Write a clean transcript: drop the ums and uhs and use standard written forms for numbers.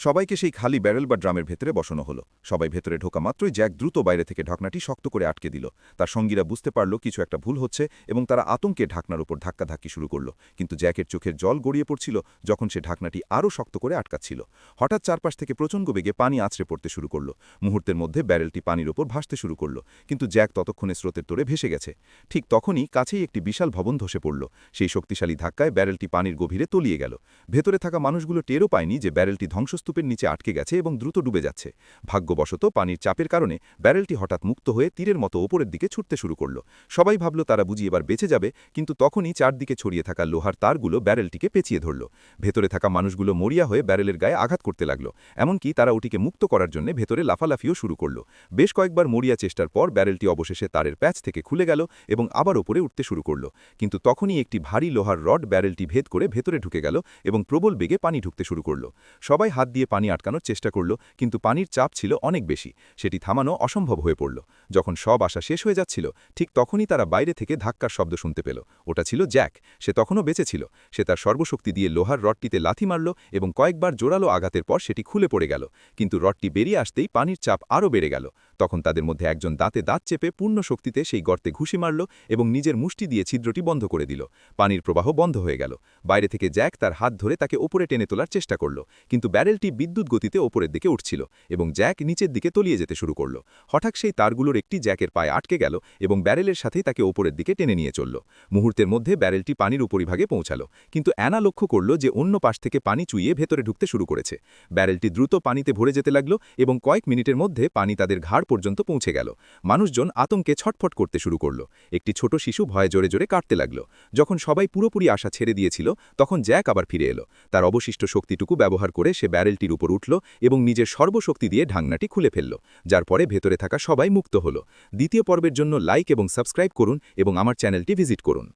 সবাইকে সেই খালি ব্যারেল বা ড্রামের ভেতরে বসানো হলো। সবাই ভেতরে ঢোকা মাত্রই জ্যাক দ্রুত বাইরে থেকে ঢাকনাটি শক্ত করে আটকে দিল। তার সঙ্গীরা বুঝতে পারল কিছু একটা ভুল হচ্ছে এবং তারা আতঙ্কে ঢাকনার উপর ধাক্কাধাক্কি শুরু করল। কিন্তু জ্যাকের চোখের জল গড়িয়ে পড়ছিল যখন সে ঢাকনাটি আরও শক্ত করে আটকাচ্ছিল। হঠাৎ চারপাশ থেকে প্রচণ্ড বেগে পানি আছড়ে পড়তে শুরু করল। মুহূর্তের মধ্যে ব্যারেলটি পানির ওপর ভাসতে শুরু করল, কিন্তু জ্যাক ততক্ষণে স্রোতের তোড়ে ভেসে গেছে। ঠিক তখনই কাছেই একটি বিশাল ভবন ধসে পড়ল। সেই শক্তিশালী ধাক্কায় ব্যারেলটি পানির গভীরে তলিয়ে গেল। ভেতরে থাকা মানুষগুলো টেরও পায়নি যে ব্যারেলটি ধ্বংসস্তূপের নিচে আটকে গেছে এবং দ্রুত ডুবে যাচ্ছে। ভাগ্যবশত পানির চাপের কারণে ব্যারেলটি হঠাৎ মুক্ত হয়ে তীরের মতো ওপরের দিকে ছুটতে শুরু করল। সবাই ভাবল তারা বুঝি এবার বেঁচে যাবে, কিন্তু তখনই চারদিকে ছড়িয়ে থাকা লোহার তারগুলো ব্যারেলটিকে পেঁচিয়ে ধরল। ভেতরে থাকা মানুষগুলো মরিয়া হয়ে ব্যারেলের গায়ে আঘাত করতে লাগল। এমনকি তারা ওটিকে মুক্ত করার জন্য ভেতরে লাফালাফিও শুরু করল। বেশ কয়েকবার মরিয়া চেষ্টার পর ব্যারেলটি অবশেষে তারের প্যাচ থেকে খুলে গেল এবং আবার ওপরে উঠতে শুরু করল। কিন্তু তখনই একটি ভারী লোহার রড ব্যারেলটি ভেদ করে ভেতরে ঢুকে গেল এবং প্রবল বেগে পানি ঢুকতে শুরু করল। সবাই হাত দিয়ে পানি আটকানোর চেষ্টা করল, কিন্তু পানির চাপ ছিল অনেক বেশি। সেটি থামানো অসম্ভব হয়ে পড়ল। যখন সব আশা শেষ হয়ে যাচ্ছিল, ঠিক তখনই তারা বাইরে থেকে ধাক্কার শব্দ শুনতে পেল। ওটা ছিল জ্যাক। সে তখনও বেঁচে ছিল। সে তার সর্বশক্তি দিয়ে লোহার রডটিতে লাথি মারল এবং কয়েকবার জোরালো আঘাতের পর সেটি খুলে পড়ে গেল। কিন্তু রডটি বেরিয়ে আসতেই পানির চাপ আরও বেড়ে গেল। তখন তাদের মধ্যে একজন দাঁতে দাঁত চেপে পূর্ণ শক্তিতে সেই গর্তে ঘুষি মারল এবং নিজের মুষ্টি দিয়ে ছিদ্রটি বন্ধ করে দিল। পানির প্রবাহ বন্ধ হয়ে গেল। বাইরে থেকে জ্যাক তার হাত ধরে তাকে ওপরে টেনে তোলার চেষ্টা করল, কিন্তু ব্যারেলটি বিদ্যুৎ গতিতে ওপরের দিকে উঠছিল এবং জ্যাক নিচের দিকে তলিয়ে যেতে শুরু করল। হঠাৎ সেই তারগুলোর একটি জ্যাকের পায়ে আটকে গেল এবং ব্যারেলের সাথেই তাকে ওপরের দিকে টেনে নিয়ে চলল। মুহূর্তের মধ্যে ব্যারেলটি পানির উপরিভাগে পৌঁছালো, কিন্তু অ্যানা লক্ষ্য করল যে অন্য পাশ থেকে পানি চুইয়ে ভেতরে ঢুকতে শুরু করেছে। ব্যারেলটি দ্রুত পানিতে ভরে যেতে লাগল এবং কয়েক মিনিটের মধ্যে পানি তাদের ঘাড় পর্যন্ত পৌঁছে গেল। মানুষজন আতঙ্কে ছটফট করতে শুরু করল। একটি ছোট শিশু ভয়ে জোরে জোরে কাঁদতে লাগল। যখন সবাই পুরোপুরি আশা ছেড়ে দিয়েছিল, তখন জ্যাক আবার ফিরে এলো। তার অবশিষ্ট শক্তিটুকু ব্যবহার করে সে ব্যারেলটির উপর উঠল এবং নিজের সর্বশক্তি দিয়ে ঢাকনাটি খুলে ফেলল, যার পরে ভেতরে থাকা সবাই মুক্ত হল। দ্বিতীয় পর্বের জন্য লাইক এবং সাবস্ক্রাইব করুন এবং আমার চ্যানেলটি ভিজিট করুন।